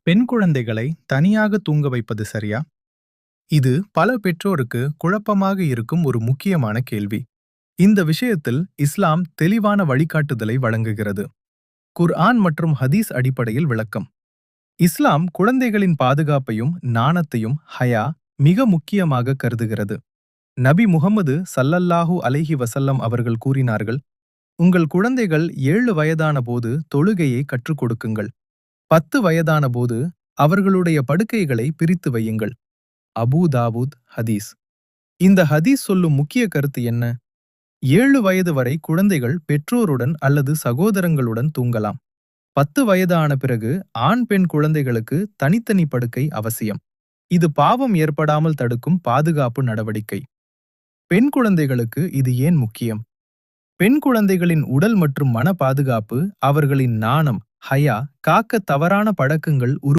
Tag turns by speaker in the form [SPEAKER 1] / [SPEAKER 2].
[SPEAKER 1] பெண் குழந்தைகளை தனியாக தூங்க வைப்பது சரியா? இது பல பெற்றோருக்கு குழப்பமாக இருக்கும் ஒரு முக்கியமான கேள்வி. இந்த விஷயத்தில் இஸ்லாம் தெளிவான வழிகாட்டுதலை வழங்குகிறது. குர்ஆன் மற்றும் ஹதீஸ் அடிப்படையில் விளக்கம். இஸ்லாம் குழந்தைகளின் பாதுகாப்பையும் நாணத்தையும் மிக முக்கியமாக கருதுகிறது. நபி முகமது ஸல்லல்லாஹு அலைஹி வஸல்லம் அவர்கள் கூறினார்கள், உங்கள் குழந்தைகள் 7 வயதான போது தொழுகையை கற்றுக் கொடுக்குங்கள். 10 வயதான போது அவர்களுடைய படுக்கைகளை பிரித்து வையுங்கள். அபூ தாவூத் ஹதீஸ். இந்த ஹதீஸ் சொல்லும் முக்கிய கருத்து என்ன? 7 வயது வரை குழந்தைகள் பெற்றோருடன் அல்லது சகோதரங்களுடன் தூங்கலாம். 10 வயதான பிறகு ஆண் பெண் குழந்தைகளுக்கு தனித்தனி படுக்கை அவசியம். இது பாவம் ஏற்படாமல் தடுக்கும் பாதுகாப்பு நடவடிக்கை. பெண் குழந்தைகளுக்கு இது ஏன் முக்கியம்? பெண் குழந்தைகளின் உடல் மற்றும் மன பாதுகாப்பு, அவர்களின் நாணம், காக்க தவறான பழக்கங்கள்